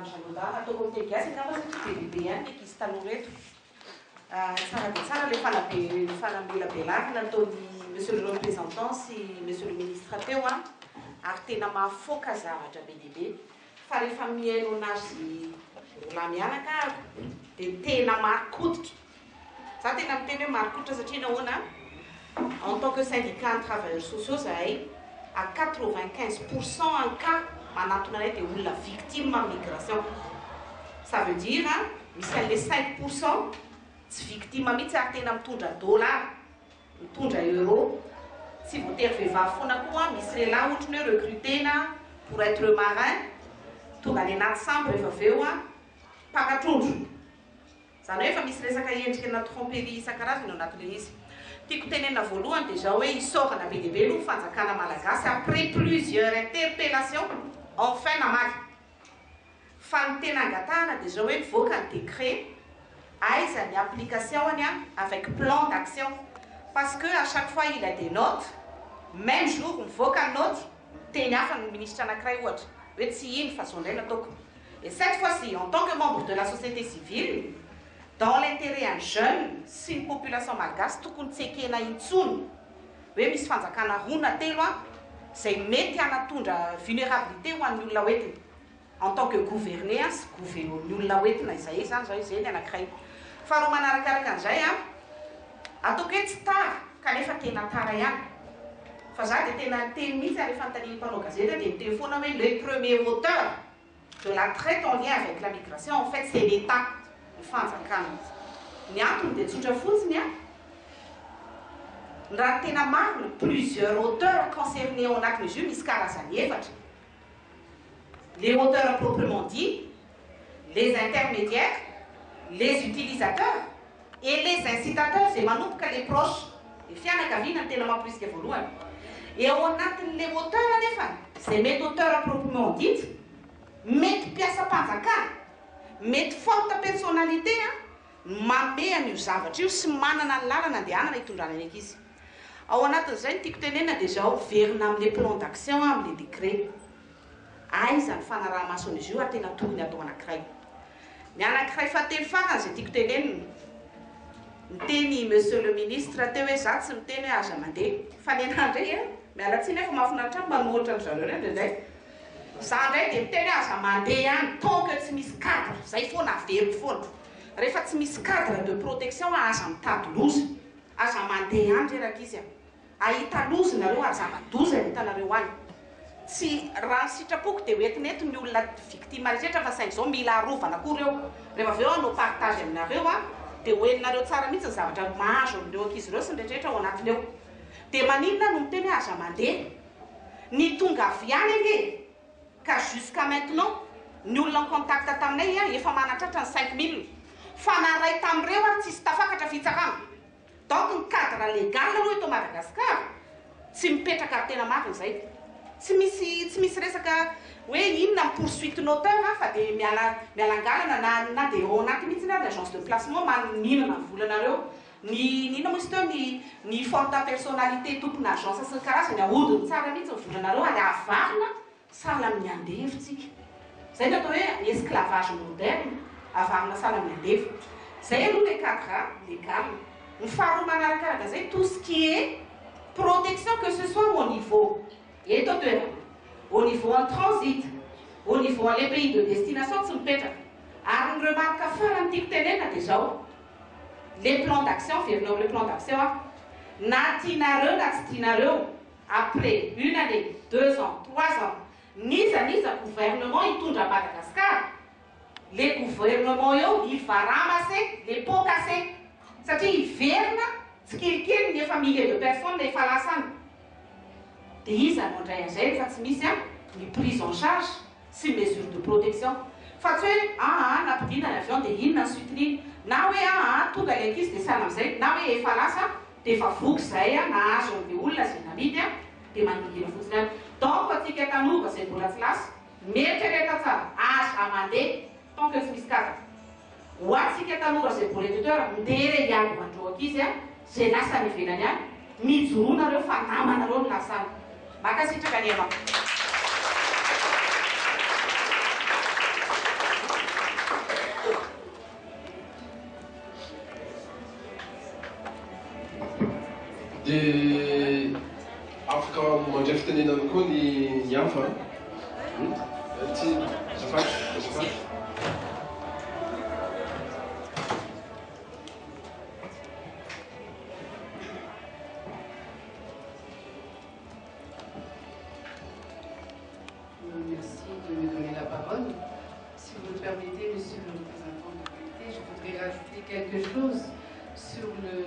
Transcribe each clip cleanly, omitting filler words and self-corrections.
Andranodà, ataoko amin'ny tegasy angamba satria bebe ihany ankizy taloha reto. Tsara dia tsara ilay fanambelabelary nataon'ny monsieur le représentant sy monsieur le ministre teo ary tena mahafoaka zavatra be dia be. Fa rehefa mihaino anazy mbola mianaka dia tena marikototra. Za tena miteny hoe marikototra satria nahoana en tant que syndicat de travailleurs sociaux zahay à 95% en cas manatona anay dia olona victime migration. Ça veut dire misy an'le 5% tsy victime mihitsy ary tena mitondra dollar, mitondra euro. Tsy voatery vehivavy foana koa misy lehilahy ohatra ny hoe recrutena pour être marin tonga any anaty sambo rehefa avy eo mpakatrondro. Zany hoe efa misy resaka endrika na tromperie isan-karazany ao anatin'ilay izy. Tiako tenena voalohany déjà hoe isorana be dia be aloha fanjakana malagasy après plusieurs interpellations enfin namaky. Fa ny tena angatahana déjà hoe mivoaka ny décret aiza ny application avec plan d'action parce que à chaque fois il a des notes, même jour mivoaka ny note teny hafa ny ministre anankiray ohatra hoe tsy iny fa zondraina ataoko. Et cette fois-ci en tant que membre de la société civile dans l'intérêt en jeune sy ny population malagasy tokony tsy ekena intsony hoe misy fanjakana rona telo zay mety anatondra vulnérabilité ho an'ny olona hoentina en tant que gouverné sy gouverné olona hoentina izay zany zao izay ny anankiray. Faharoa manarakaraka an'izay ataoko hoe tsy tara kanefa tena tara ihany. Fa za dia tena teny mihitsy rehefa notanian'ny mpanao gazeta dia miteny foana hoe le premier auteur de la traite en lien avec la migration en fait c'est l'État. Fanjakana ny antony dia tsotra fotsiny raha tena marina plusieurs auteurs concernés ao anatin'izy io misy karazany efatra. Les auteurs proprement dit, les intermédiaires, les utilisateurs et les incitateurs zay manomboka les proches. Ny fianakaviana tena mamporisika voalohany. Et ao anatin'le auteur nefa zay mety auteur proprement dit mety mpiasa-mpanjakana mety forte personnalité mame an'io zavatra io sy manana ny lalana andehanana hitondrana ny ankizy. Ao anatin'izay ny tiako tenena dia zao verina amin'le plan d'action amin'le décret. Aiza ny fanaraha-maso an'izy io ary tena tokony atao anankiray. Ny anankiray fahatelo farany zay tiako tenenina miteny monsieur le ministre teo hoe za tsy miteny hoe aza mandeha fa ny anandray miala tsiny efa mahafinaritra manohatra an'zareo reny ndraindray. Za ndray dia miteny aza mandeha ihany tant que tsy misy cadre zay foana avero foana. Rehefa tsy misy cadre de protection aza mitady loza aza mandeha ihany reraka izy ahita loza nareo aza madoza hitanareo any. Tsy raha ny sitrapoko dia hoentinety ny olona victime rehetra fa saingy zao mila arovana koa reo. Rehefa avy eo anao partage aminareo dia hoeninareo tsara mihitsy ny zavatra mahazo amin'ireo ankizy ireo sy ny rehetrarehetra ao anatiny eo. Dia maninona no miteny hoe aza mandeha ny tonga avy ihany ange ka jusqu'à maintenant ny olona contact taminay efa manatratra ny 5000 fa naray tamin'ireo tsisy tafakatra fitsarana. Donc ny cadre légal aloha eto Madagasikara tsy mipetraka tena marina izay. Tsy misy resaka hoe inona ny poursuite noteur fa dia mialangalana na dia ao anaty mihitsy ny agence de placement maninona ny volanareo ny inona moa izy teo ny forte personnalité tompony agence sy ny karazany ahodiny tsara mihitsy ny volanareo ary avarina sala amin'ny andevitsika. Zay no atao hoe esclavage moderne avarina sala amin'ny andevy. Zay aloha le cadre légal. Ny faharoa manarakaraka zay tout ce qui est protection que ce soit au niveau eto toerana, au niveau en transit, au niveau les pays de destination tsy mipetraka. Ary ny remarque farany tiako tenena dia zao les plans d'action verinao le plan d'action na tianareo na tsy tianareo après 1 année, 2 ans, 3 ans niza gouvernement hitondra Madagascar. Les gouvernements eo il va ramasser les pots cassés satria hiverina tsy kelikely ny famille de personnes le efa lasany. Dia iza no andray an'izay rehefa tsy misy ny prise en charge sy mesure de protection. Fa tsy hoe nampidina ny avion dia inona ny suiteniny na hoe tonga le ankizy dia sana amin'izay na hoe efa lasa dia efa voky izay nahazo an'le olona zay namidy dia maningina fotsiny any. Donc atsika tanova zay mbola tsy lasa mietrereta tsara aza mandeha tant que tsy misy cadre. Ho atsika tanora zay mbola étudiant mindeha hiady mandro ankizy zay lasa ny ivelany any mijoroanareo fa namanareo ny lasany. Makasitraka ny ema. dia afaka mandray fitenenana koa ny hafa ty azafady. Merci de me donner la parole. Si vous le permettez, monsieur le représentant du comité, je voudrais rajouter quelque chose sur le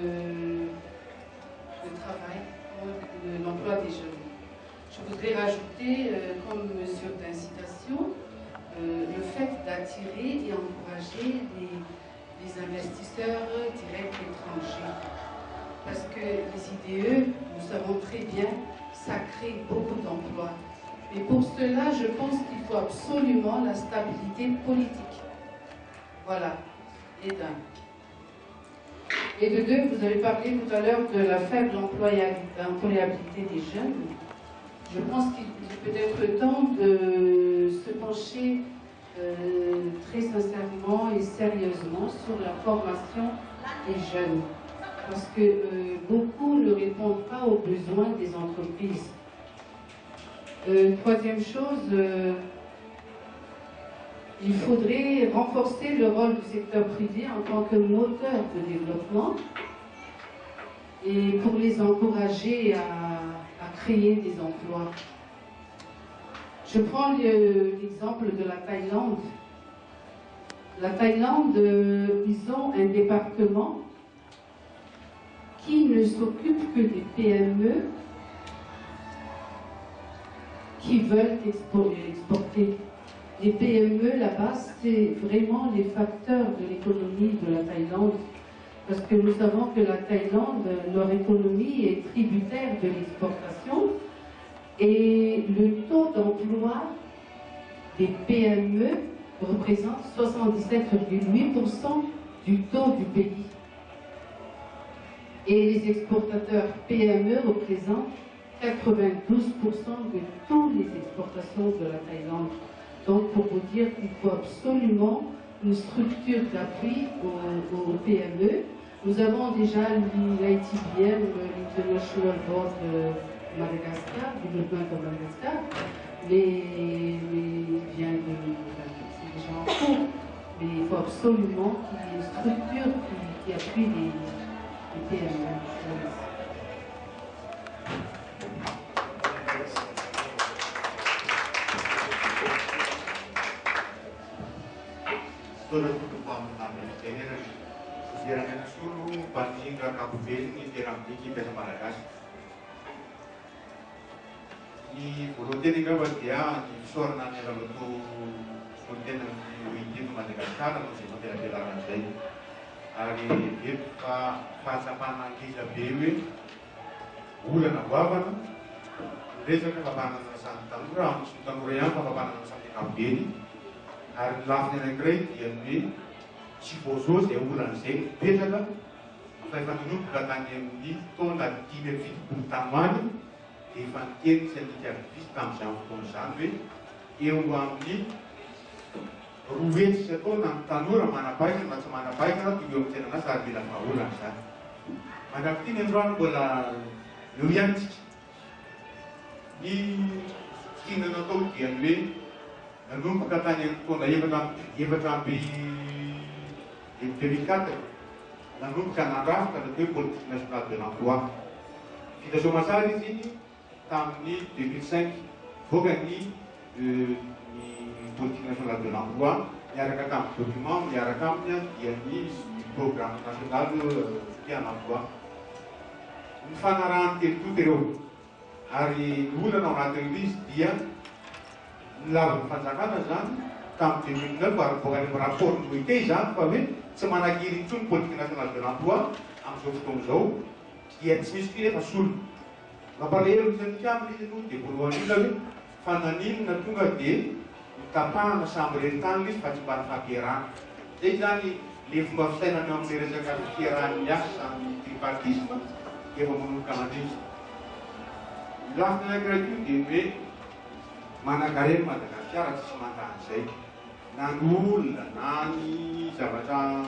travail, l'emploi des jeunes. Je voudrais rajouter, comme mesure d'incitation, le fait d'attirer et encourager les investisseurs directs étrangers. Parce que les IDE, nous savons très bien, ça crée beaucoup d'emplois. Et pour cela, je pense qu'il faut absolument la stabilité politique. Voilà, et d'un. Et de deux, vous avez parlé tout à l'heure de la faible employabilité des jeunes. Je pense qu'il est peut-être temps de se pencher très sincèrement et sérieusement sur la formation des jeunes. Parce que beaucoup ne répondent pas aux besoins des entreprises. Troisième chose, il faudrait renforcer le rôle du secteur privé en tant que moteur de développement et pour les encourager à créer des emplois. Je prends l'exemple de la Thaïlande. La Thaïlande, ils ont un département qui ne s'occupe que des PME qui veulent exporter. Les PME là-bas, c'est vraiment les facteurs de l'économie de la Thaïlande. Parce que nous savons que la Thaïlande, leur économie est tributaire de l'exportation. Et le taux d'emploi des PME représente 77,8% du taux du pays. Et les exportateurs PME représentent 92% de toutes les exportations de la Thaïlande. Donc, pour vous dire qu'il faut absolument une structure d'appui aux PME. Nous avons déjà l'ITBM, l'International Board de Madagascar, développement de Madagascar, mais il vient c'est déjà en cours. Mais il faut absolument qu'il y ait une structure qui appuie les PME. Toda pertemuan ini siaran seluruh banding Kabupaten ini diramai kita Malagas. Di Pulau Tiga batia di Sorna ni lalu tu konten di Madagascar masih masih ada larangan saya. Hari kita fasa panas kita bewi, bulan apa? Desa kepanan Santanura, Santanura yang kepanan Santi Kabupaten. Hari lafnya negeri yang ni si bosos yang bulan saya beda kan, saya menunggu katanya ni tu nak tiba fit puntamani, evangelii sanitiar vistam yang konsanwe, yang wamni ruwet seto nang tanura mana baik macam mana baik kalau tujuan saya nak sahaja bilang maulah sah. Maka ini orang bola luyan ni kini nak tahu yang ni. Nunggu katanya tu na iba verificate. Nunggu kan araf kan itu politik nasional de l'emploi. Kita semua saat di sini tahun 2005 bukan ni politik nasional de l'emploi. Nyara kata dokumen, nyara kampanye, yakni program nasional de l'emploi. Fanaran itu terus hari bulan orang terlis dia lalu fasakan azan kami minta baru bukan merapor duit azan, tapi semana kiri cun politik nasional de l'emploi, amso tunggu, dia sendiri pasul. Lapalero bisa dicam di situ di Pulau Lagi, fananin natunga dia, kapan sambil tangis paciban fakiran. Jadi live mafsena nam merezakan fakiran ya sam tripartisme, dia memunculkan lagi. Lafnya kerja ini mana karir Madagascar semata saya nangul nani sahaja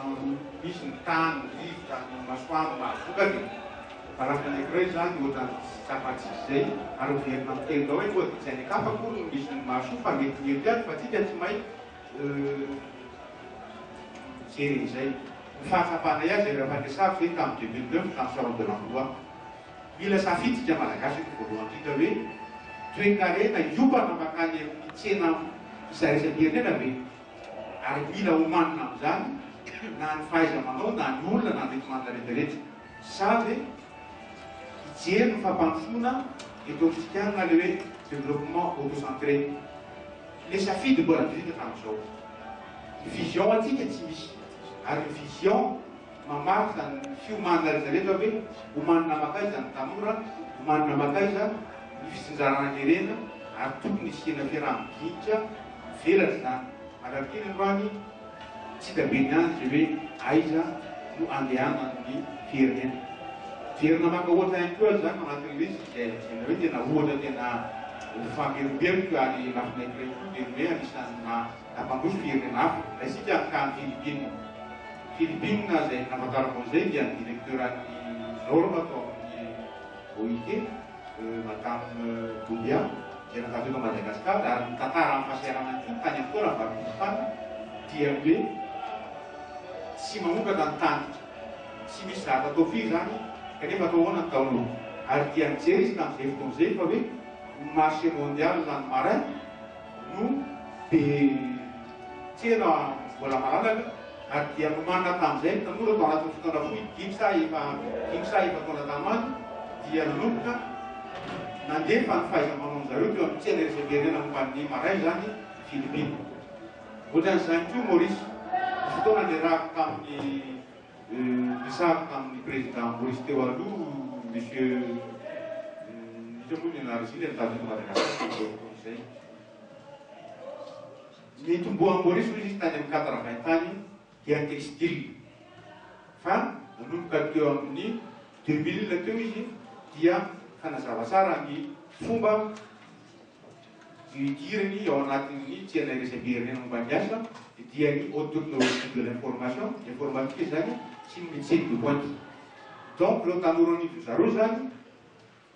bisnikan bisnikan masuk masuk lagi Para anankiray zany ohatrany tsapatsika zay ary verina miteny dao hoe koa disainy akafako misy mahasoa fa mety mety aby fa tsika tsy mahay jery izay. Ny fahatsapana azy rehefa fampiasako zay tamin'ny 2009 tamin'ny salon de l'emploi. Mila safiditsika malagasy eto voalohany indrindra hoe toe-karena hiopana makany amin'ny tsena isarisam-pirenena ve ary mila homanina amin'izany na ny fahaiza-manao na ny olona na ny retomana rehetrarehetra sa ve hijery ny fampandrosoana eto amintsika le hoe développement autocentré. Le safidy mbola vita tamin'izao. Ny vision atsika tsy misy ary ny vision mamarika ny fiomanana rehetrarehetra hoe homanina makaiza ny tanora, homanina makaiza ny fisinjarana lerena ary tokony isiana fiaraha-midinika velatra zany. Manaraka iny androany tsy tabeny any zay hoe aiza no andehana ny firenena. Verina maka ohatra ihany koa zany anatin'ilay izy izay hoe tena ohatra tena famerimberiko ary lafinaikiray koa dia hoe anisan'ny nampandroso firenena hafa. Raha isika akany Philippines zay nafantarako an'izay dia ny directeur an'ny norme atao amin'ny OIT Madame Doumbia dia natao eto Madagasikara ary mitantara amin'ny fahasahiranany koa tany amin'ny fotoana valim-potoana dia hoe tsy mamokatra ny tany, tsy misy zata atao firy zany kanefa atao ahoana ny taolo ary dia mijery izy tamin'izay fotoan'izay fa hoe marché mondial zany maray no be tsena vola malalaka ary dia nomanina tamin'izay ny tanora tao anatin'ny fotoana fohy 5 sa efa taona tamany dia nanomboka nandefa ny fahaiza-manao zareo teo amin'ny tsena reseverena momban'ny maray zany Philippines. Ohatran'izany koa Maurice fotoana niarahako tamin'ny nisahako tamin'ny président Maurice teo aloha monsieur moa ny anarany izy nitato Madagasikara zay. Ny tomboan'i Maurice izy tany amin'ny 80 tany dia textile fa nanomboka teo amin'ny 2000 teo izy dia fanazava tsara ny fomba idirany ao anatin'ny tsena reseverena momban'ny dia ny haute technologie de l'information informatique zany sy ny métier de pointe. Donc reo tanora ny zareo zany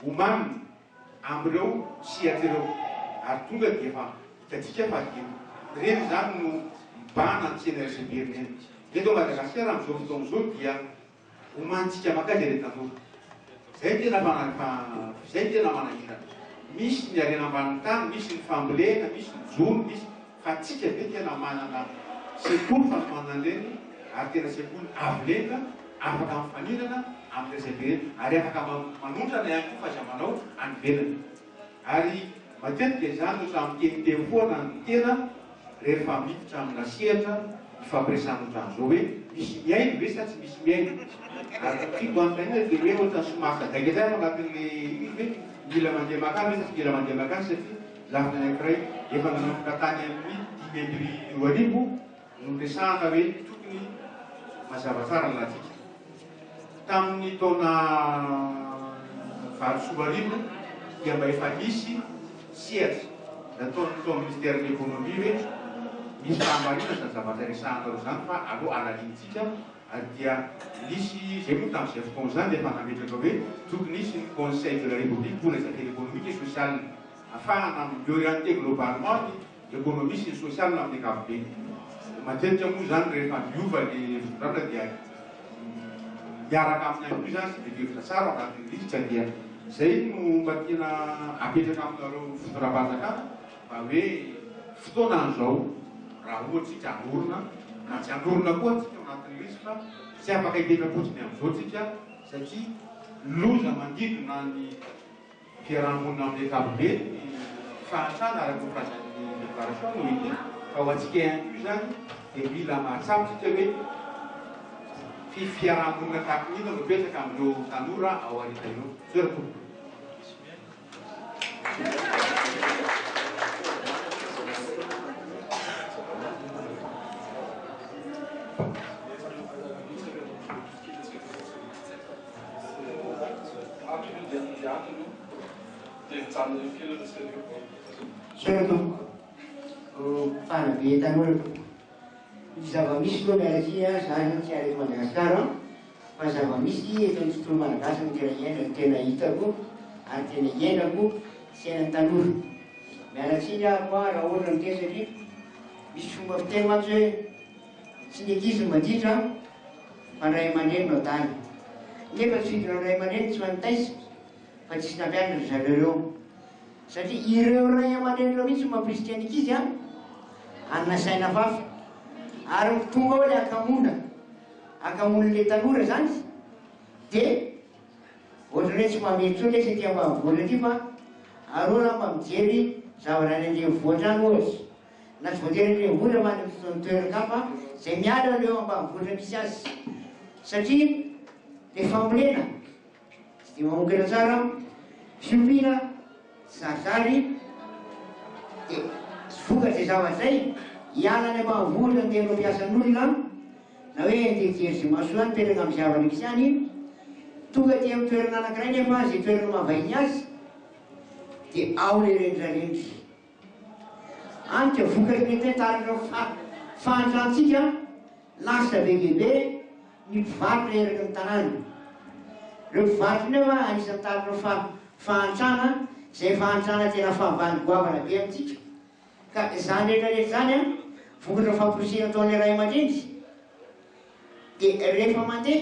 omaniny am'ireo siatr'ireo ary tonga dia efa hitatsika fa reny zany no mibana ny tsena reseverena. Eto Madagasikara amin'izao fotoan'izao dia omanitsika makaiza le tanora. Zay tena manahirana. Misy ny arena ambanin'ny tany, misy ny fambolena, misy ny jono, misy fa tsika ve tena manana sekoly fa manana reny ary tena sekoly avolena afaka mifaninana amin'ny reseverena ary afaka manondrana ihany koa fahaiza-manao any ivelany. Ary matetika izany no samy teniteny foana ny tena rehefa miditra amin'ny nasehatra ifampiresana ohatran'izao hoe misy miaino ve sa tsy misy miaino. Ary tiako anontaniana dia hoe ohatra somary sadaika zay anatin'le hoe mila mandeha makany sa tsy mila mandeha makany satria lafiny anankiray efa nanomboka tany amin'ny 10,000 no resahana hoe tokony mazava tsara latsika. Tamin'ny taona valo sy roa arivo dia mba efa misy sehatra nataon'ny ministère de l'économie hoe misy fahamarina zany zavatra resahanareo zany fa aloha alalintsika ary dia nisy zay moa tamin'izay fotoana zany dia efa nametraka hoe tokony nisy ny conseil de la république pour les affaires économiques et sociales afahana miorienté globalement ny économie sy ny sociale amin'ny ankapobeny. Matetika moa zany rehefa miova le fitondrana dia miaraka amin'ny any koa zany sy developena tsara anatin'ny rivotra dia zay no mba tena apetraka aminareo fitondram-panjakana fa hoe fotoana an'izao raha ohatsika andorona na tsy andorona koa tsika anatin'ny rivotra fa tsy afaka hipetrapotsiny amin'izao tsika satria loza manodidina ny fiarahamonina amin'ny ankapobeny ny fahatrana araka ny frazan'ny déclaration no ity fa ho atsika ihany koa zany dia mila mahatsabo tsika hoe fiarahamonina tahaka nina mipetraka amin'ireo tanora ao aorian'ireo. Zerako. Certo, fanabe tanora zava-misy loa mialatsy zany tsy areko Madagasikara fa zava-misy eto amin'ny tontolo malagasy no tena hitako ary tena iainako sy ainany tanora. Mialatsiny ahako raha ohatra ny tena satria misy fomba fiteny mantsy hoe tsy ny ankizy no mandritra fa ny ray aman-dreny no adany. Nefa tsy hidina ray aman-dreny tsy manitaisa fa tsisy nampianatra zareo reo. Satria ireo ray aman-dreny reo mihitsy mampirisika ny ankizy hanana saina hafafa. Ary tonga hoe akamon'le tanora zany dia ohatra hoe tsy mamely tsony le satria ambanivohitra aty fa aroana mba mijery zavatra any andrenivohitra any ohatsy. Na tsy voatery andrenivohitra fa ny toeran-kafa izay miala leo ambanivohitra misy azy. Satria le fambolena tsy dia mamokatra tsara, fiompiana zarizary dia tsy vokatra zavatra zay hiala any ambanivohitra ny tena mpiasan'olona na hoe andejery zay masoa any petraka amin'ny zavatra misy any, tonga ty amin'ny toerana anankiray nefa zay toerana mavahiny azy dia ao le rendrarendry. Antika vokatra mety tarika fahantratsika lasa be dia be ny mpivarotra eraky ny tanàna. Reo mpivarotra nefa anisan'ny tarika fahantrana izay fahantrana tena fahavany goavana be amintsika. Ka zany rehetrarehetra zany vokatra famporisiana ataon'ilay ray aman-dreny dia rehefa mandeha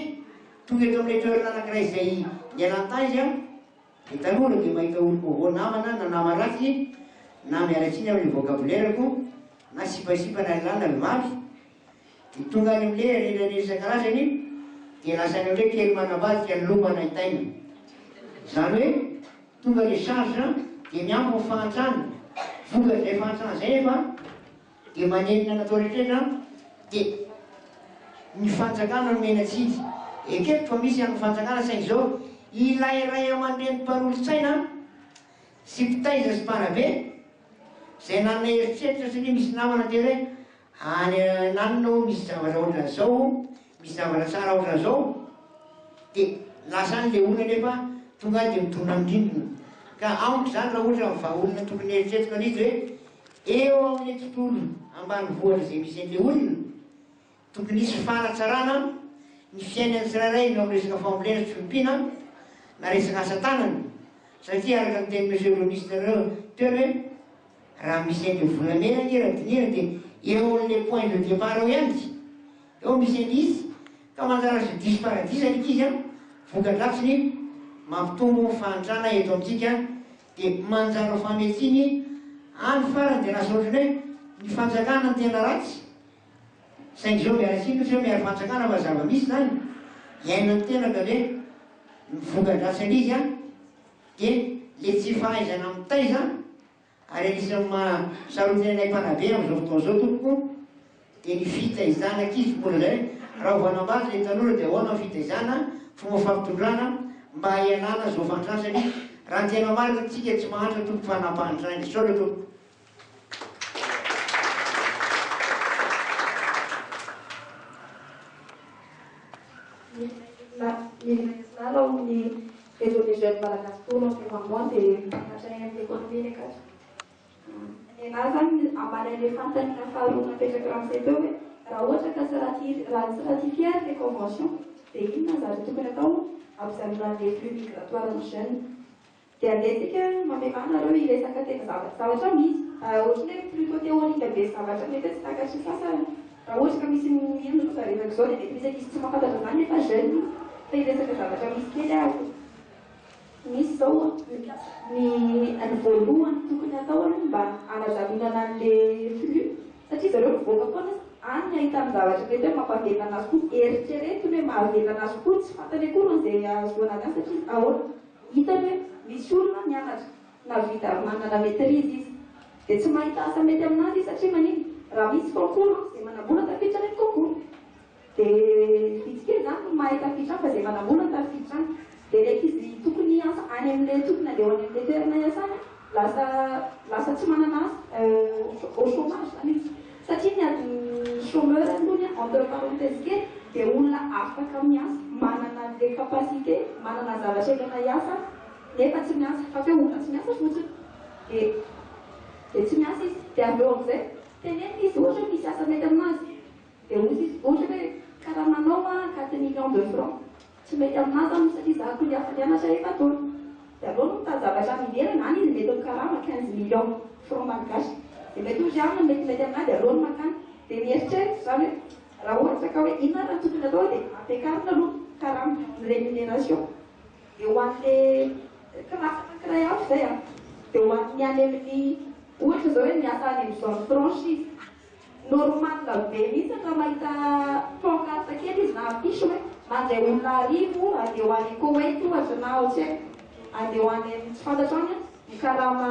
tonga eto amin'ilay toerana anankiray izay nialan-tany ny tanora dia mahita olo namana na nama ratsy na mialatsiny amin'ilay vocabulaireko na sipasipana lalàna mivaly dia tonga any amin'ilay rendrarendry isan-karazany dia lasany amin'ilay kely manambadika ny lomana itaina. Zany hoe tonga le charge dia miampy ny fahantrana. Vokatra ilay fahantrana zay nefa dia manenina natao rehetrarehetra dia ny fanjakana no menatsidy. Eketo fa misy amin'ny fanjakana saingy zao ilay ray aman-dreny mpanolo-tsaina sy mpitaiza sy mpanabe izay nanana eritreritra satria misy namana tena hoe any nanonao misy zavatra ohatra zao, misy zavatra tsara ohatra zao, dia lasa any le olona nefa tonga any dia mitona mindrindrina. Ka amiko zany raha ohatra miva olona tokony eritreretika an'izy hoe eo amin'ny tontolo ambanivohitra izay misy an'ilay olona tokony hisy fanatsarana ny fiainany tsirairay no amin'ny resaka fambolena sy fiompiana na resaka asa tanana. Satria araka ny teny monsieur le ministre reo teo hoe raha misy an'ilay volamena ny raha dinihana dia eo amin'ilay point de départ eo ihany eo misy an'izy ka manjara sy diso paradisa ny ankizy voka-dratsiny mampitombo fahantrana eto amintsika dia manjara fametsiny any farany dia lasa ohatrany hoe ny fanjakana ny tena ratsy. Saingy zao miaratsiny ohatra hoe miara fanjakana fa zava-misy zany iainany tena ka hoe mivoka-dratsy an'izy dia le tsy fahaizana mitaiza ary anisan'ny mahasarotiny anay mpanabe amin'izao fotoana zao tompoko dia ny fitaizana ankizy mbola zay raha vanambazy le tanora dia ahoana fitaizana fomba fampitondrana mba hialana zao fahantrana satria raha tena marina tsika tsy mahantra tompo fanampahantrana sao le tompo. Nalo amin'ny réseau des jeunes malagasy tono environnement dia mpanatrana l'économie nekazo. Nenahy zany ambany fantany faharoa napetraka ram'izay teo hoe raha ohatra ka raha ratifiery les conventions dia inona zavatra tokony atao ampijanona les flux migratoires ny jeunes. Dia andesika mamemana reo hiresaka tena zavatra misy ohatrany hoe plutôt théorique be zavatra mety tsy takatry ny sasany. Raha ohatra ka misy miendrika zarevaka zao dia mety misy ankizy tsy mahafantatra zany nefa jeune fa hiresaka zavatra misy kely ako. Misy zao ny voalohany tokony atao mba hanazavonana an'ilay flux satria zareo mivoaka foana any ahitany zavatra mety hoe mampavelona anazy koa eritreretiny hoe mahavelona anazy koa tsy fantany akory izay ahazoana anazy satria ahoana hitany hoe misy olona mianatra na vita manana maîtrise izy dia tsy mahita asa mety aminazy izy satria manino raha misy concours izay manambola tafiditra ny concours dia fitsikely zany no mahita fitrany fa izay manambola tafitrany dia rehefa izy tokony asa any amin'ilay tokony andeha ho any amin'ilay toerana iasana lasa tsy manana asa au chômage zany izy satria ny adiny chômeur alohany entre parenthèse kely dia olona afaka miasa manana le capacité manana zavatra ilaina hiasa nefa tsy miasa fa hoe olona tsy miasa fotsiny dia tsy miasa izy dia avy eo amin'izay teneny izy ohatra misy asa mety aminazy dia ohatra hoe karaha manao 4 millions de francs tsy mety aminazy aminy satria zako ny hafa nianatra efa taona. Dia aloha no mitazavatra miverana any izy mety karama 15 millions francs malagasy. Dia mety ozy amina mety aminazy dia aloha no makany. Dia mieritreritry zany hoe raha ohatra ka hoe inona raha tokony atao dia ampiakarina aloha karama rémunération. Dia ho an'ilay kiray hafa zay a. Dia ho an'ny any amin'ny ohatra zao hoe miasa any amin'ny zone franchise. Normal be mihitsy ka mahita pancarte kely izy na affiche hoe mandeha olona arivo andeha ho any Koweït ohatra na ohatra hoe andeha ho any tsy fantatro any ny karama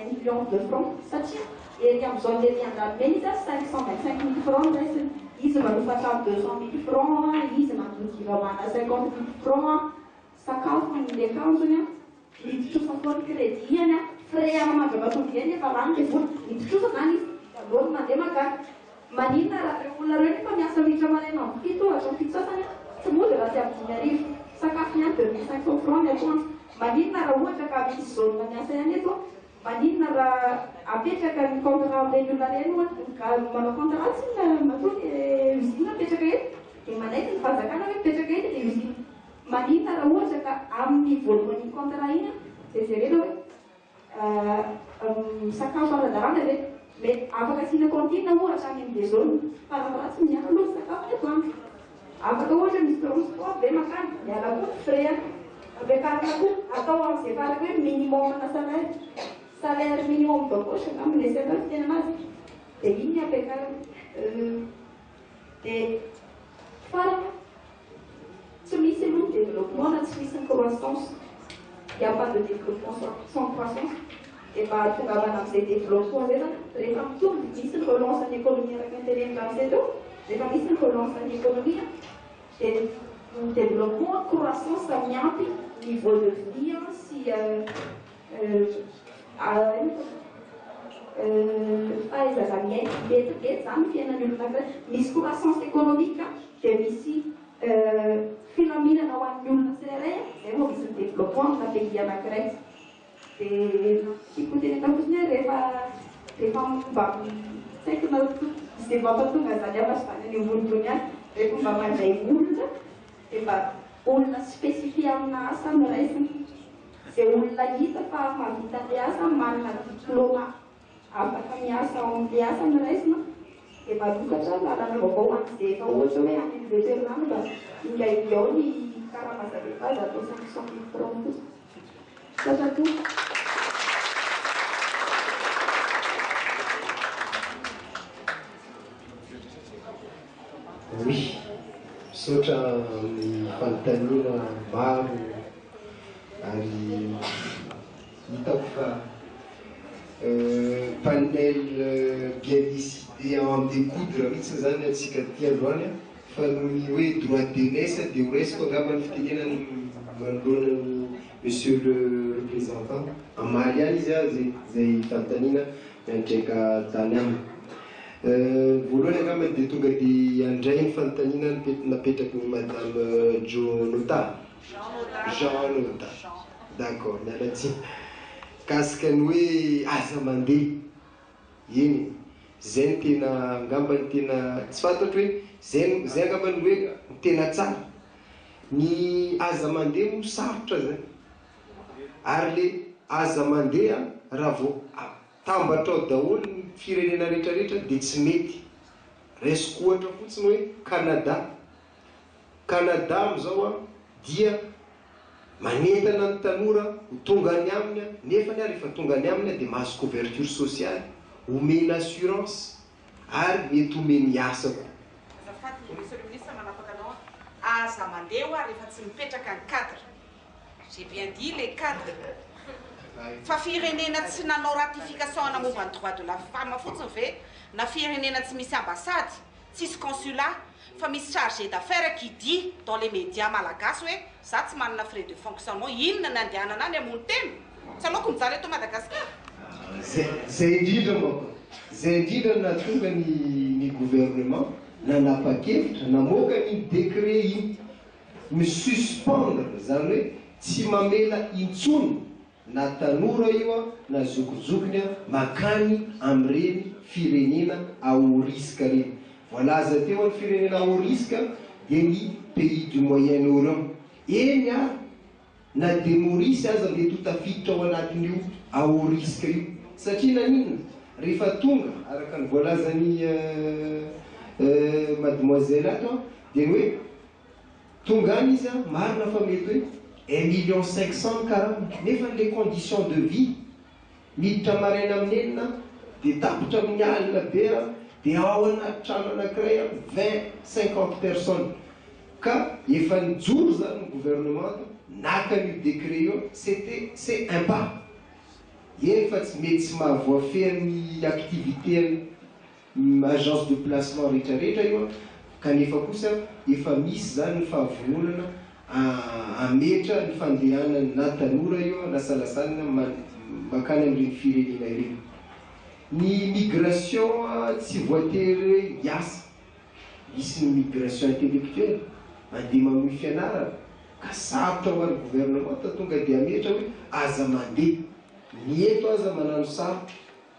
1 million de francs satria ery amin'ny zone lery andalomena izy 525 000 francs raisiny. Izy manofatra 200 000 francs, izy manodivamana 50 000 francs, sakafo ny akanjony a, mitrosa foany crédit any a, frais amamandramatovy eny efa lany le vola, mitrosa zany izy, aloha mandeha makany. Maninona raha olona reo nefa miasa mihitra maraina amin'ny fito ohatra ny fito sasany tsy mody raha tsy amin'ny 5 000 sakafo ny any 2500 francs ny atoandro. Maninona raha ohatra ka misy zone miasa ihany eto, maninona raha apetraka ny contrat amin'ireny olona reny ohatra manao contrat tsy matony usine apetraka eto dia manaiky ny fazakana hoe apetraka eto dia usine. Maninona raha ohatra ka amin'ny voalohan'ny contrat iny dia jerena hoe sakafo ara-dalàna ve mety afaka asina cantine ohatra any amin'ilay zone farafaratsy miala aloha sakafo ny atoandro. Afaka ohatra misy transport be makany miala koa frais ampiakarina koa atao amin'izay faraka hoe minimum na salaire minimum d'embauche amin'ny service tena anazy dia iny ny ampiakarina. Dia faraka tsy misy aloha développement na tsy misy ny croissance. Il n'y a pas de développement sans croissance. Et bah, tout le monde a développement. Les femmes tournent, ils se relancent en économie avec l'intérêt dans ces deux. Les femmes se relancent en économie. Et le développement, croissance, ça vient au niveau de vie, si misy croissance économique, c'est ici phénomène na hoan'ny olona tsirairay zay vao misy ny développement na pays anankiray. Dia tiako tenena fotsiny hoe rehefa mba saiko na izay mampatonga zany afa sy zany any ambonitony any rehefa mba mandray olona dia mba olona spécifie amina asa no raisiny. Izay olona hita fa mahavita le asa manana diplôma afaka miasa ao amin'le asa no raisina dia malokatra lalana vaovao an'izay efa ohatra hoe any amin'ny vétérinaire mba ingainga ao ny karamazavehivavy atao 500 000 francs fotsiny. Satratao oui, misaotra amin'ny fanontaniana maro ary hitako fa panel bien décidé en découdre mihitsy zany atsika ty androany fa noho ny hoe droit d'aînesse dia ho raisiko angamba ny fitenenany manoloana monsieur le représentant amaly any izy a zay fanontaniana miandraika tany aminy. Voalohany angamba dia tonga dia andray ny fanontaniana napetraky ny madame Jonota Jean Nota. D'accord, mialatsiny kasika ny hoe aza mandeha eny zay ny tena angamba ny tena tsy fantatro hoe zay angamba ny hoe tena tsara ny aza mandeha mo sarotra zay ary le aza mandeha raha vao tambatra ao daholo ny firenena rehetrarehetra dia tsy mety. Raisiko ohatra fotsiny hoe Canada amizao a dia manentana ny tanora ho tonga any aminy nefa ny ary efa tonga any aminy dia mahazo couverture sociale, omena assurance ary mety omeny asa koa. Azafady monsieur le ministre manapaka anao aza mandeha rehefa tsy mipetraka ny cadre. J'ai bien dit les cadres. Fa firenena tsy nanao ratification na momba ny droit de la femme fotsiny ve na firenena tsy misy ambassade, tsisy consulat fa misy chargé d'affaires qui dit dans les médias malagasy hoe za tsy manana frais de fonctionnement inona nandehanana any amony teny tsy aloako mijaly eto Madagasikara. Zay indrindra mako zay indrindra natonga ny gouvernement nanapa-kevitra namoaka ny décret iny misuspendre zany hoe tsy mamela intsony na tanora io a na zokozokony a makany amin'ireny firenena ao risque reny. Voalaza teo ny firenena ao risque dia ny pays du Moyen-Orient eny a na demorisy aza mety ho tafiditra ao anatin'io aoriska io satria naninona rehefa tonga araka ny voalazany mademoiselle ato dia hoe tonga any izy a marina fa mety hoe 1,500,000 karaha nefa les conditions de vie miditra maraina amin'ny enina dia tapitra amin'ny alina be a dia ao anaty trano anankiray a 20-50 personnes ka efa nijoro zany ny gouvernement naka an'io décret io c'est un pas efa tsy mety tsy mahavoafehan'ny activité agence de placement rehetrarehetra io kanefa kosa efa misy zany ny fahavononana ametra ny fandehanany na tanora io na salasalina makany amin'ireny firenena ireny. Ny migration tsy voatery hiasa, misy ny migration intellectuelle mandeha mamoy fianarana ka sarotra ho an'ny gouvernement tonga dia ametra hoe aza mandeha ny eto aza manano sarotra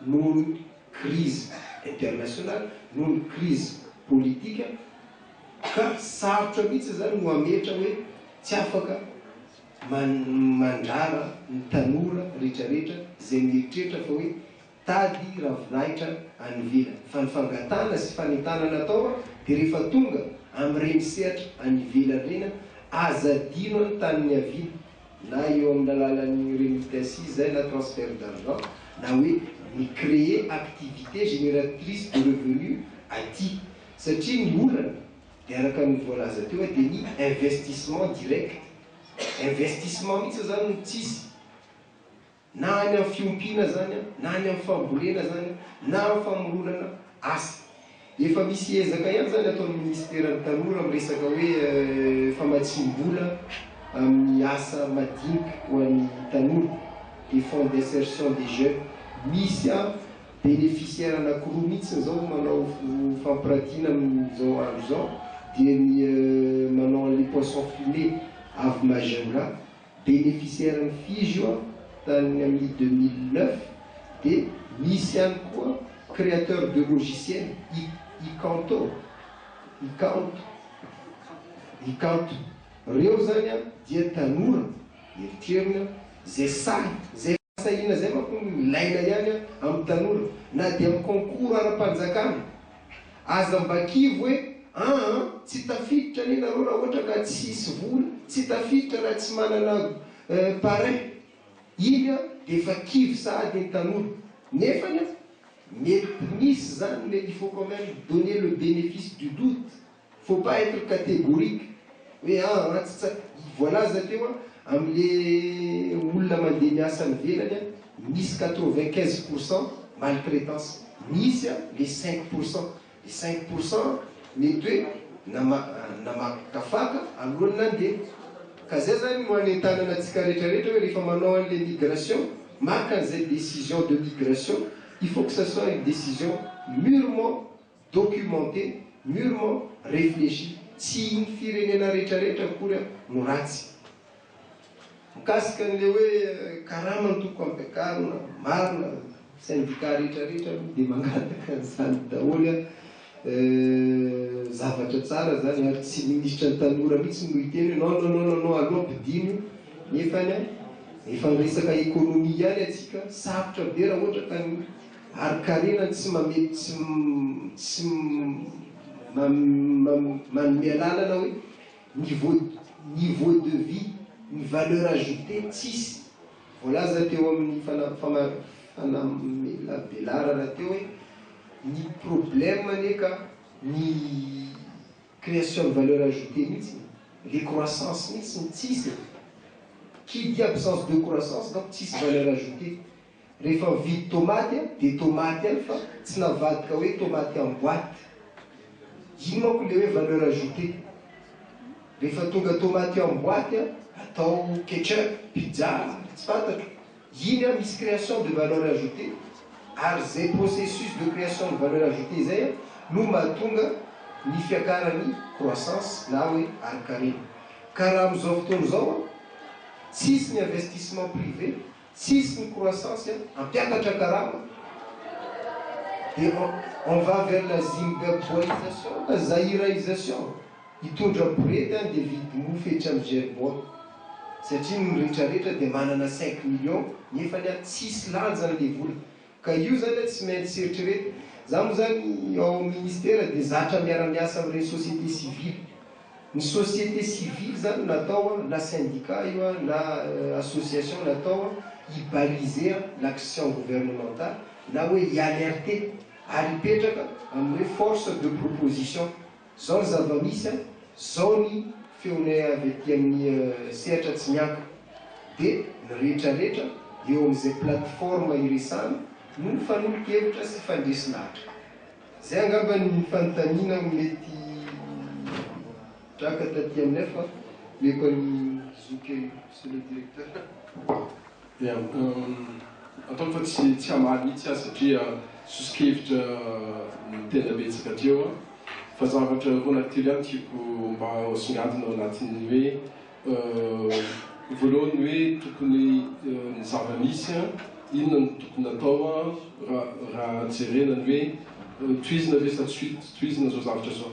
noho ny crise internationale noho ny crise politika ka sarotra mihitsy zany no ametra hoe tsy afaka mandrara ny tanora rehetrarehetra zay mieritreritra fa hoe tady ravinahitra any ivelany fa ny fangatana sy fanentana natao dia rehefa tonga amin'ireny sehatra any ivelany reny azadino ny taniny aviana na eo amin'ny alalan'ny remitasi zay na transfert d'argent na hoe ny créer activité génératrice de revenu aty satria ny olana dia araka ny voalaza teo dia ny investissement direct investissement mihitsy zany no tsisy na any amin'ny fiompiana zany na any amin'ny fambolena zany na amin'ny famoronana asa efa misy ezaka ihany zany ataon'ny ministère ny tanora amin'ny resaka hoe famatsim-bola amin'ny asa madinika ho an'ny tanora des fonds d'insertion des jeunes misy a bénéficiaire anankiroa mihitsy zao manao fampiratiana amin'izao andro zao dia ny manao les poissons fumés avy Majunga bénéficiaire ny fizy io tany amin'ny 2009 dia misy ihany koa créateur de logiciel Icanto reo zany a dia tanora eritrerina zay zay fasahina zay manko milaina ihany amin'ny tanora na dia amin'ny concours ara-panjakana aza mbakivo hoe tsy tafiditra ny nareo raha ohatra ka tsisy vola tsy tafiditra raha tsy manana pareil iny a dia efa kivy sahady ny tanora nefany mety misy zany mais il faut quand même donner le bénéfice du doute faut pas être catégorique hoe voalaza teo amin'le olona mandeha miasa mivelany misy 95% maltraitance misy les 5% les 5% mety hoe namakafaka alohany nandeha ka zay zany no anentanana antsika rehetrarehetra hoe rehefa manao an'le migration maka an'izay décision de migration il faut que ce soit une décision mûrement documentée mûrement réfléchie tsy ny firenena rehetrarehetra akory no ratsy mikasika n'le hoe karaha mantoko ampiakarina marina syndicat rehetrarehetra dia mangataka nyzany daholo zavatra tsara zany ary tsy ministra ny tanora mihitsy no hiteny hoe non aloha ampidino nefany efa miresaka économie ihany atsika sarotra be raha ohatra ka ny ari-karena tsy mamety tsy manome alalana hoe niveau de vie ny valeur ajoutée tsisy voalaza teo amin'ny fanabelarana teo hoe ny problème neka ny création de valeur ajoutée mihitsy les croissance mihitsy ny tsisy qui dit absence de croissance donc tsisy valeur ajoutée rehefa mividy tomaty dia tomaty any fa tsy navadika hoe tomaty en boîte iny manko le hoe valeur ajoutée rehefa tonga tomaty en boîte atao ketchup pizza tsy fantatro iny misy création de valeur ajoutée ary zay processus de création de valeur ajoutée zay no mahatonga ny fiakarany croissance na hoe ari-karena ka raha amin'izao fotoana zao tsisy ny investissement privé tsisy ny croissance ampiakatra karama et on va vers la zimbabweisation la zaïraisation hitondra borety dia vidy mofetra amin'ny gerbon satria ny rehetrarehetra dia manana 5 millions nefa ny tsisy lanjany le vola ka io zany tsy maintsy eritrerety za moa zany ao ministera dia zatra miara-miasa amin'ireny société civile ny société civile zany natao na syndicat io na association natao ibaliser l'action gouvernementale na hoe ialerter ary ipetraka amin'ny force de proposition zao ny zava-misy zao ny feonay avy aty amin'ny sehatra tsy mianka dia ny rehetrarehetra eo amin'izay plateforme iresana no ny fanolokevitra sy fandresinahitra zay angamba ny fanontaniana mety draka taty aminay fa meko ny zoky monsieur le directeur. Ataoko fa tsy hamaly mihitsy aho satria sosikevitra tena betsaka atreo fa zavatra ronakitely ihany tiako mba asongadina ao anatin'ny hoe voalohany hoe tokony ny zava-misy inona no tokony atao raha jerenany hoe tohizina ve sa tsy tohizina zao zavatra zao.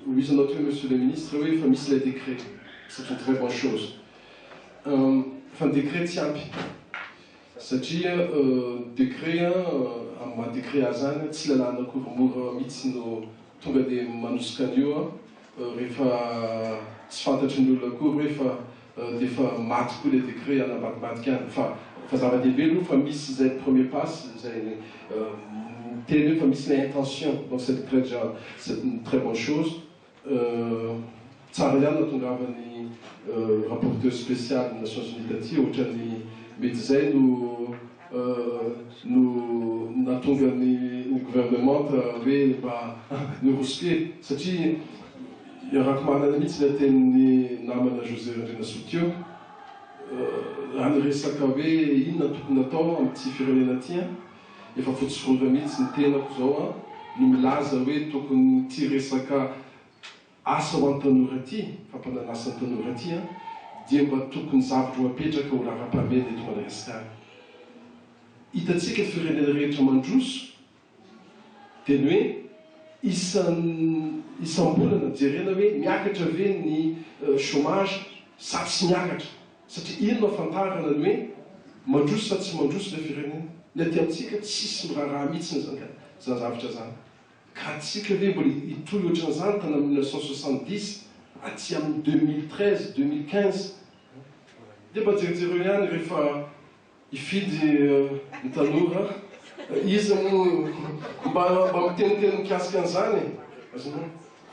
Hoizanao teo monsieur le ministre hoe fa misy lay décret, c'est une très bonne chose. Fa ny décret tsy ampy satria décret amin'ny maha décret azy zany tsy lalàna korimora mihitsy no tonga dia manosika an'io rehefa tsy fantatry ny olona akory hoe fa dia fa maty koa le décret anambadimbadika any fa zava-dehibe aloha fa misy zay premier passe zay teny hoe fa misy la intention donc c'est une très bonne chose. Tsara ihany natongavany rapporteur spécial des Nations Unies taty ohatran'ny mety zay no natonga ny gouvernement hoe mba nirosike satria iarako manana mihitsy la tenin'ny namana José Randrina Soutio raha niresaka hoe inona tokony atao amin'ity firenena ty efa fotsiforora mihitsy ny tenako zao no milaza hoe tokony ty resaka asa ho an'ny tanora ty fampananasa ny tanora ty dia mba tokony zavatra ho apetraka ho lara-pamena eto Madagasikara. Hitantsika firenena rehetra mandroso dia ny hoe isam-bolana jerena hoe miakatra ve ny chômage sa tsy miakatra satria ino afantarana ny hoe mandroso sa tsy mandroso le firenena. Le aty amintsika tsisy miraharaha mihitsy zany zavatra zany ka tsika ve mbola hitohy ohatran'izany tana 1970 aty amin'ny 2013 2015 dia mba jerijereo ihany rehefa hifidy ny tanora izy mba miteniteny mikasika an'izany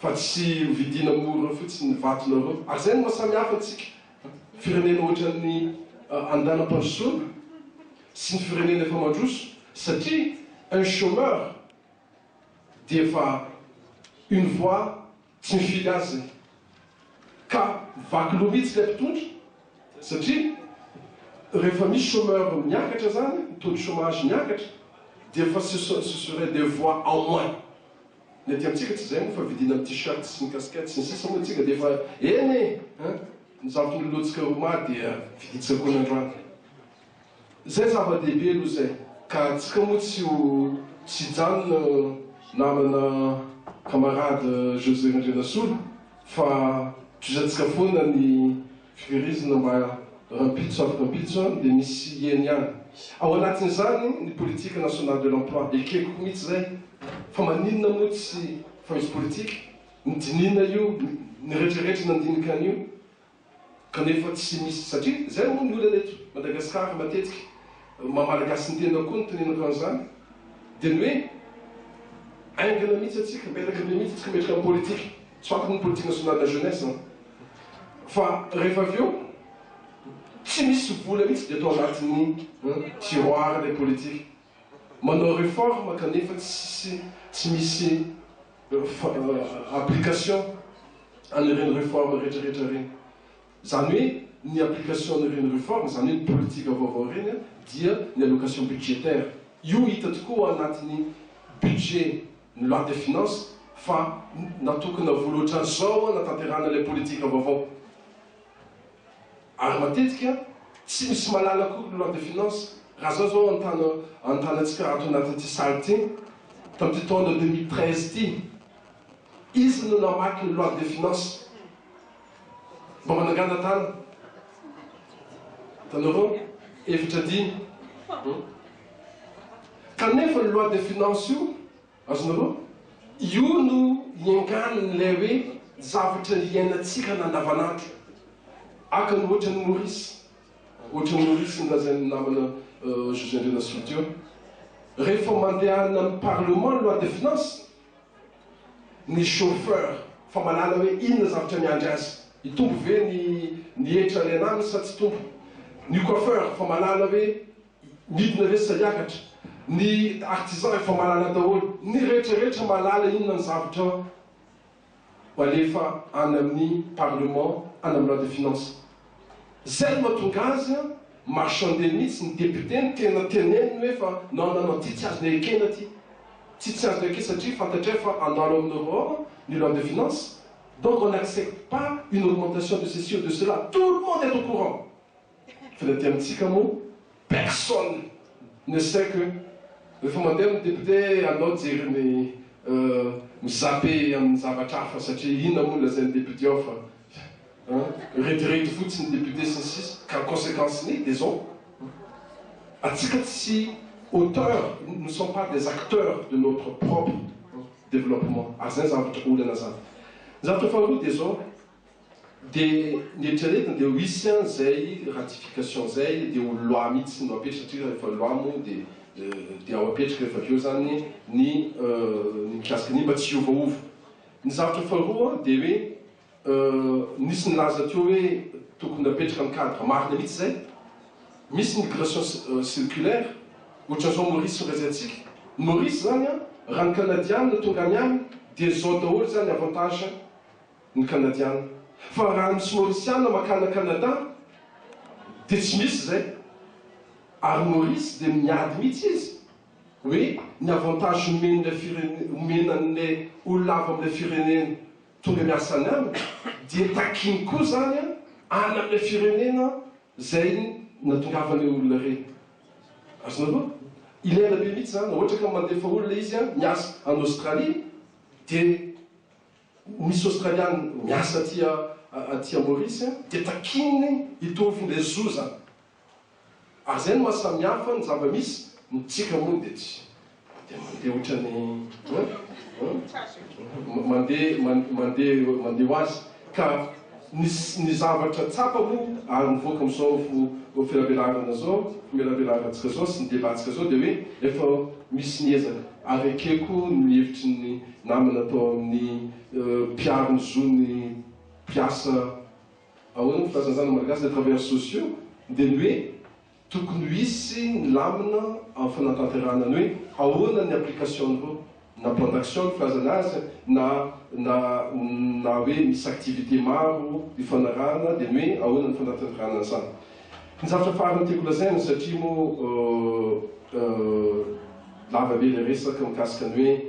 fa tsy vidina mora fotsiny ny vatonareo ary zay no mahasamihafa antsika firenena ohatran'ny andanam-pandrosoana sy ny firenena efa mandroso satria un chômeur dia efa une voix tsy mifily azy ka vaky loha mihitsy ilay mpitondra satria rehefa misy chômeur miakatra zany taux de chômage miakatra dia efa ce serait des voix en moins. Ny aty amintsika tsy zay moa fa vidina amin'ny t-shirt sy ny casquette sy ny sisa moa antsika dia efa eny ny zavatra nyloatsika roma dia viditsika koa n'androany. Zay zava-dehibe aloha zay ka tsika moa tsy hijanona namana camarade José Randrina Soula fa tozantsika foana ny fikirizina mba rampitso afaka rampitso dia misy eny ihany ao anatin'izany ny politique nationale de l'emploi ekeko mihitsy zay fa maninona moa tsy fa misy politique nidinina io ny rehetrarehetra nandinika an'io kanefa tsy misy satria zay moa ny olana eto Madagasikara matetika mamalagasy ny tena koa ny tenenako an'izany dia ny hoe aingana mihitsy atsika miteraka be mihitsy atsika metraka amin'ny politique tsy fakony ny politique nationale de la jeunesse fa rehefa avy eo tsy misy vola mihitsy dia atao anatin'ny tiroir le politique manao réforme kanefa tsy misy application an'ireny réforme rehetrarehetra reny zany hoe ny application an'ireny réforme zany hoe ny politique vaovao reny dia ny allocation budgétaire io hita tokoa anatin'ny budget ny loi de finance fa natokana vola ohatran'izao natanterana le politique vaovao ary matetika tsy misy malala koa loi de finance raha zao antanantsika ato anatin'ity saly ty tamin'ity taona 2013 ty izy no namaky ny loi de finance mba mananganatana tanareo efitra dimy kanefa ny loi de finance io azonareo io no ianganon'ilay hoe zavatra iainatsika nandavanandro aka ny ohatrany Maurice nylazany namana José André Nasolo teo rehefa mandehana amin'ny parlement loi de finance ny chauffeur fa malala hoe inona zavatra miandry azy itombo ve ny etra le anaminy sa tsy tombo ny coiffeur fa malala hoe midina ve sa hiakatra ny artisan efa malala daholo ny rehetrarehetra malala inona ny zavatra ho alefa any amin'ny parlement any amin'ny loi de finance zay no mahatonga azy marchande mihitsy ny député ny tena teneniny hoe fa non ty tsy azony ekena ty tsy azony eke satria fantatray fa andalo amin'Europe ny loi de finance donc on n'accepte pas une augmentation de ceci ou de cela tout le monde est au courant fa ny aty amintsika moa personne ne sait que rehefa mandeha ny député anao jery ny mizape amin'ny zavatra hafa satria inona moa lazay ny député ao fa retirety fotsiny député sy ny sisa ka conséquence ny disons atsika tsy auteurs, nous ne sommes pas des acteurs de notre propre développement ary zay zavatra olana zany zavatra faharoa disons ny eritreretiny dia hoisy zay ratification zay dia ho loi mihitsy no apetraka satria rehefa loi moa dia ao apetraka rehefa aveo zany ny mikasika ny mba tsy hiovaova ny zavatra faharoa dia hoe nisy nilaza teo hoe tokony apetraka ny cadre marina mihitsy zay misy migration circulaire ohatran'izao Maurice razatsika Maurice zany raha ny Canadiana tonga any any dia zao daholo zany avantage ny Canadiana fa raha misy Mauriciana makana Canada dia tsy misy zay ary Maurice dia miady mihitsy izy hoe ny avantage omenan'ilay olona avy amin'ilay firenena tonga miasa any any dia takiny koa zany any amin'ilay firenena zay natongavany olona reny azonareo ilaina be mihitsy zany ohatra ka mandefa olona izy miasa en Australie dia misy Australiany miasa aty Maurice dia takininy hitovin'ilay zo zany ary zay no mahasamihafa ny zava-misy mitsika moa dia tsy dia mandeha ohatrany mandeha ho azy ka ny zavatra tsapa moa ary mivoaka amin'izao filabelarana zao filabelanantsika zao sy ny débatsika zao dia hoe efa misy niezaka ary akeko ny hevitry ny namana atao amin'ny mpiaro zo ny mpiasa ahoana ny filazan'izany malagasy les travailleurs sociaux dia ny hoe tokony hisy ny lamina amin'ny fanatanterahana ny hoe ahoana ny application reo na plan d'action ny filazana azy na hoe misy activité maro ifanarahana dia ny hoe ahoana ny fanatanterahana zany ny zavatra farany tiako lazaina satria moa lava be le resaka mikasika ny hoe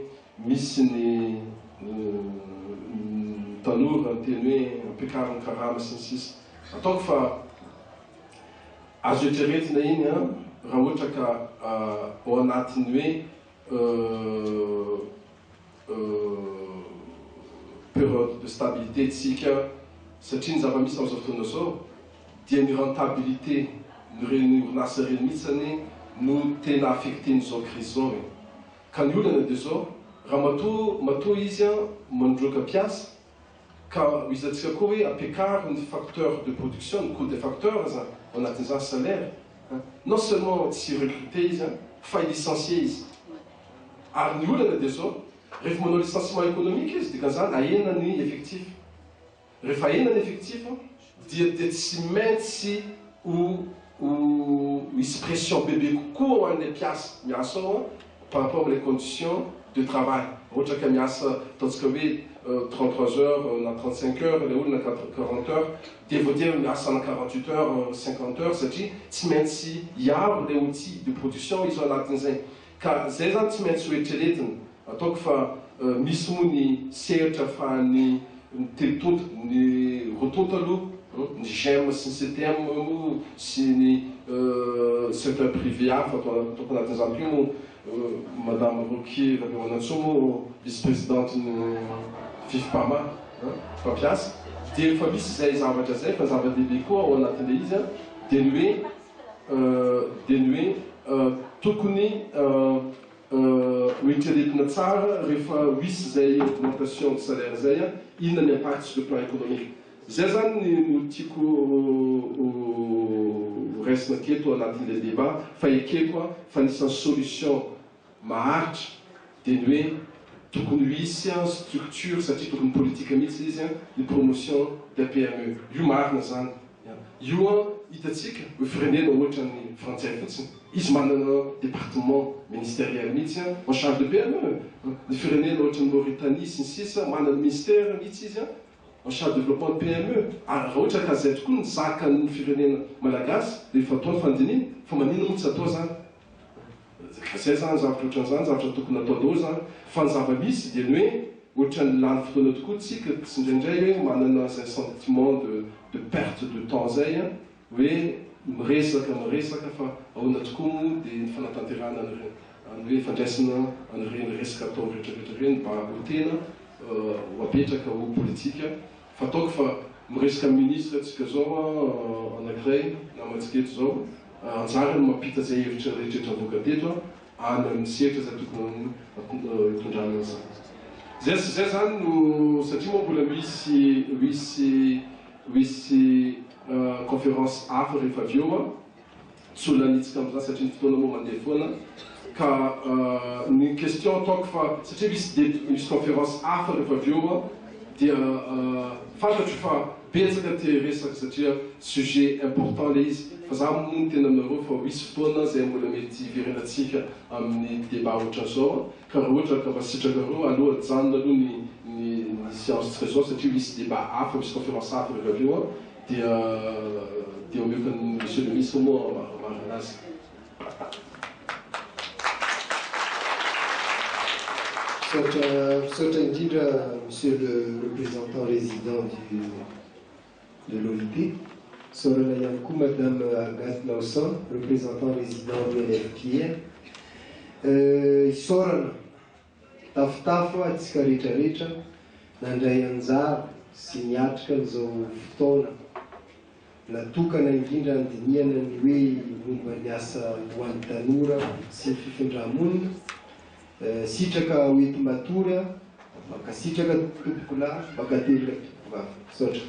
misy ny tanora ny teny hoe ampiakariny karama sy ny sisa ataoko fa azo eritreretina iny raha ohatra ka ao anatiny hoe période de stabilité tsika satria ny zava-misy amin'izao fotoana zao dia ny rentabilité ny orinasa reny mihitsy no tena affecté n'izao crise zao e ka ny olana dia zao raha matoa izy mandroaka piasa ka izatsika koa hoe ampiakary ny facteur de production ny coût des facteurs zany ao anatin'izany salaire non seulement tsy recruter izy fa licencier izy ary ny olana dia zao rehefa manao licenciement économique izy dikan'izany ahena ny effectif rehefa ahena ny effectif dia tsy maintsy misy pression bebe kokoa ho an'ilay mpiasa miasa ao par rapport les conditions de travail ohatra ka miasa ataontsika hoe 33 heures na 35 heures le olona 40 heures dia voatery miasa na 48 heures 50 heures satria tsy maintsy hiaro le outil de production izy ao anatin'izay ka zay zany tsy maintsy ho eritreretina ataoko fa misy moa ny sehatra ahafahany teletonto ny rotonto aloha ny GEM sy ny CTM sy ny secteur privé hafa ataoko anatin'izany koa moa madame Roquier Rabeoanatso moa vice-présidente ny FIFPAMA mpampiasa dia efa misy izay zavatra zay fa zava-dehibe koa ao anatin'le izy a dia ny hoe tokony hoeritreretina tsara rehefa misy zay augmentation de salaire zay a inona ny impact sur le plan économique. Zay zany no tiako raisina keto anatin'le débat fa ekeko a fa nisan'ny solution maharitra dia ny hoe tokony misy structure satria tokony politika mihitsy izy ny promotion de PME. Io marina zany. Io hitantsika hoe firenena ohatra ny frantsay fotsiny izy manana département ministériel mihitsy en charge de PME. Ny firenena ohatra ny Mauritanie sy ny sisa manana ministère mihitsy izy en charge de développement de PME. Raha ohatra ka zay tokoa ny zakan'ny firenena malagasy dia efa atao ny fandinina fa maninona tsy atao zany. Zay zany zavatra ohatran'izany zavatra tokony atao daholo zany fa ny zava-misy dia ny hoe ohatran'ny lany fotoana tokoa tsika tsy indraindray hoe manana zay sentiment de perte de temps zay a hoe miresaka fa ahoana tokoa moa dia ny fanatanterahana an'ireny hoe fandraisana an'ireny resaka atao rehetrarehetra ireny mba ho tena ho apetraka ho politika fa ataoko fa miresaka ministre atsika zao anankiray namantsika eto zao anjarany mampita zay hevitra rehetrarehetra avoaka teto any amin'ny sehatra zay tokony hitondrana zany. Zay zany no satria moa mbola misy conférence hafa rehefa avy eo a tsy olona nitsika amin'izany satria ny fotoana moa mandeha foana ka ny question ataoko fa satria misy conférence hafa rehefa avy eo a dia fantatro fa betsaka te resaka satria sujet important le izy fa za moa tena aminareo fa misy fotoana zay mbola mety iverenatsika amin'ny débat ohatran'izao ka raha ohatra ka masitraka reo aloha janona aloha ny science tsika zao satria misy débat hafa misy conférence hafa rehefa avy eo a dia omeko ny monsieur le ministre moa marina azy. Misaotra indrindra monsieur le représentant résident de l'OIT. Saorana ihany koa madame Agathe Laussan, représentant résident de l'UNFPA. Isaorana tafotafo atsika rehetrarehetra nandray anjara sy niatrika n'izao fotoana natokana indrindra andiniana ny hoe momba ny asa ho an'ny tanora sy ny fifindra-monina. Sitraka hoeti matory, maka sitraka tompoko lahy, maka teraka tompoko vavy. Misaotra.